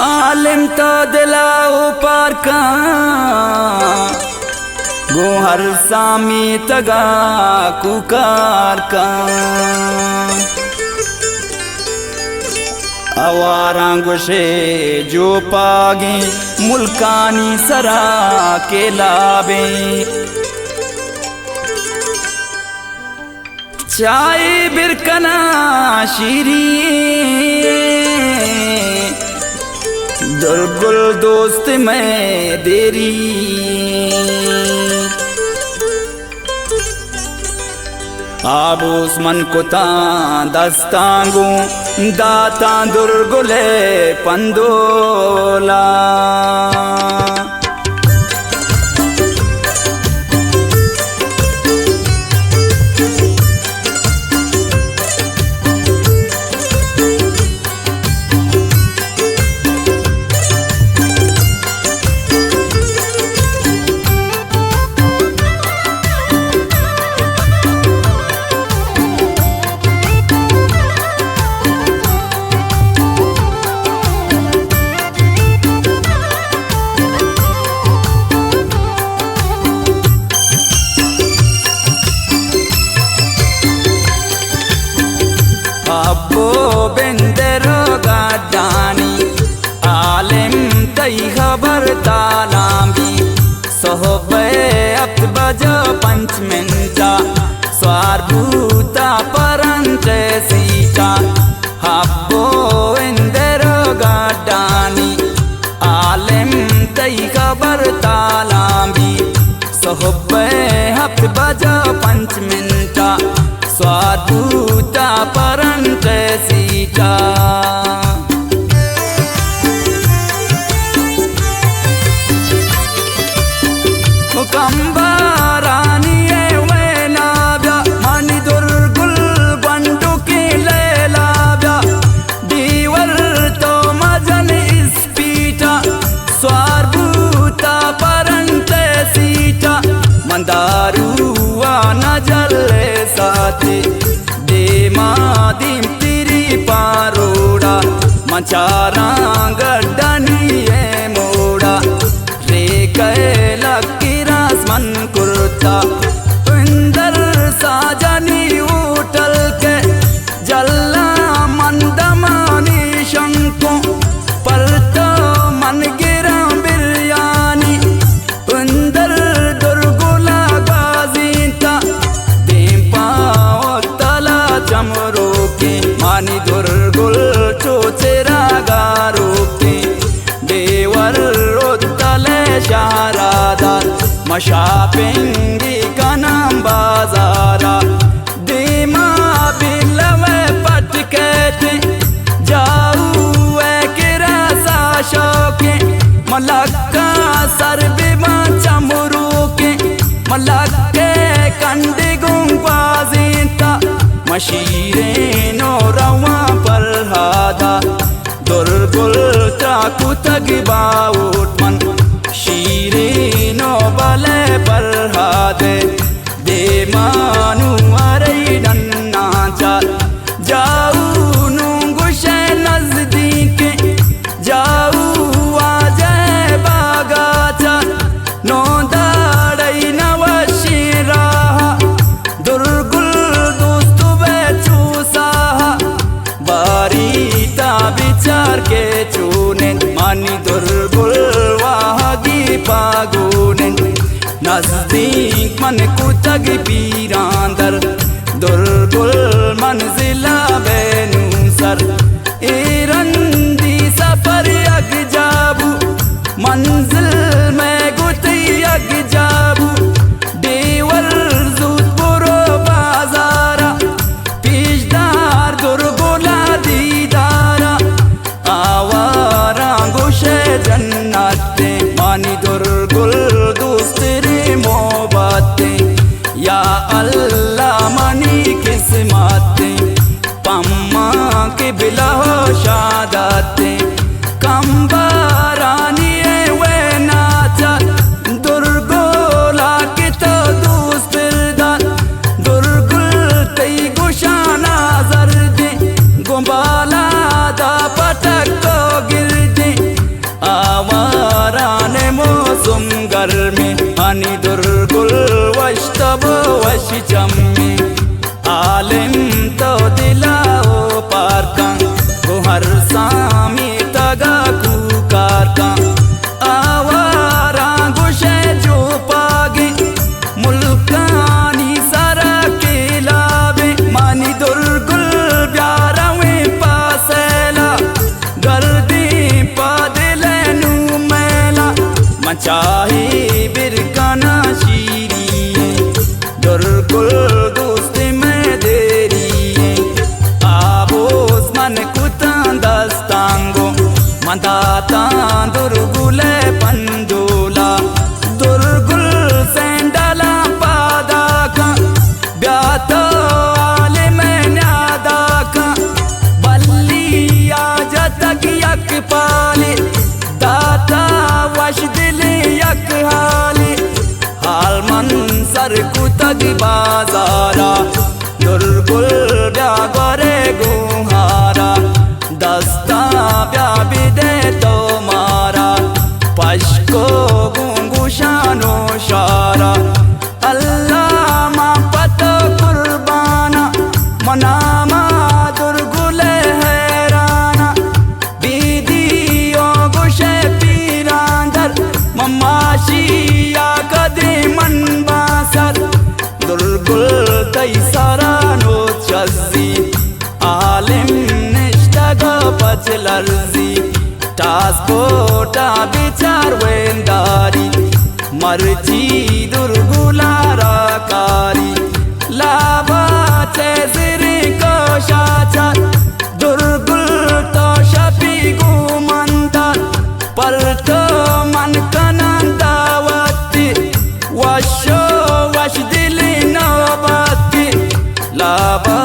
आलिम तो दिलाओ पार का गो हर सामी तगा कुकार का आवारा गुशे जो पागे मुल्कानी सरा के लाबे चाय बिरकना शीरी दुर्गुल दोस्त मैं देरी आबूस मन कुता दस्तांगू दाता दुर्गुले पंदोला अब्बो बेंदरो गाडानी आलिम तई खबर तालामी सोहबे अक्बजो पंच मिंटा स्वार भूता परंते सीटा अब्बो बेंदरो गाडानी आलिम तई खबर तालामी सोहबे अक्बजो पंच मिंटा स्वादूता परंते सीता मुकंबारानी वे लाब्या मणि दुर्गुल बंडू की ले लाब्या दीवर तो मजन इस्पीटा स्वारभूता परंते सीटा मंदारुआ न जले साथी दे मादीम तिरी पारोड़ा मचारा गड्डनिए मोड़ा रे कैला किरास मन कुर्ता इंदर साजनी उठल के जल्ला मंदमानी शंको पर तो मन गिरा बिरयानी इंदर दुर्गुला गाजीता चमरो के मानी दुर्गुल चोचेरा गारो के देवर रोतले शारादार मशापिंगी का नाम बाजारा दीमा बिलवे पटकेते जाऊ किरा साशो के मलक्का सरबिमा चमरो के मलक्के कंडी गुंगवाजीता मशीरे नो रवा पर हादा दुर्गुल चाकू तगबाउट मन शीरे नो बले पर हादे दे मानु अरे डन्ना चाल जाऊ नुंगुशे नजदीक जाऊ आजे बागा चाल नो दाड़ई नवशीरा दुर्गुल बारीता विचार के चूने मानी दुर्गुल वाहगी पागुने नजदीक मन कुतग पीरांदर दुर्गुल मंजिला बेनूसर एरंदी सफर अग जाबू मंजिल में गुती अग जाबू देवर जूतपुरो बाजारा पीजदार दुर्गुला दीदारा आवारा गुशे जन्नते मानी दुर्गुल दूसरे मोहब्बते या अल्लाह मनी किस्मते पम्मा के बिला शादाते कंबारानी वे नाचा दुर्गो mani durgul washtabo washchamme alim to dilao parkan go har sami taga ku karkan awara gushe jo page mulkani sara ke labe mani durgul byarawe pasela gardi padlenu mela manchahi birkana shiri durgul dost mein deri abos man kutan dastango mandata durgule pandola durgul sendala padaka byata alimnyadaka balliya jatak yak pale data wash dili yak hali hal man sar kutag bazara durgul byagare guhara dasta byabide tomara pashko gungu shano shara Allah ma pato kurbana manama durgule herana bidiyo gushe pirandar mamashi ya kadiman basar durgul taisara no chazzi alim nishtago pachlarzi taspota bichar wendari marji durgulara kari laba chezri ko shachar durgul to shapi gumandar parto man kanandawati washo wash dili nabati laba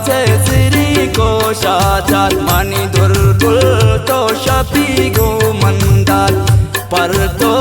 chezri ko shachar mani durgul to shapi gumandar parto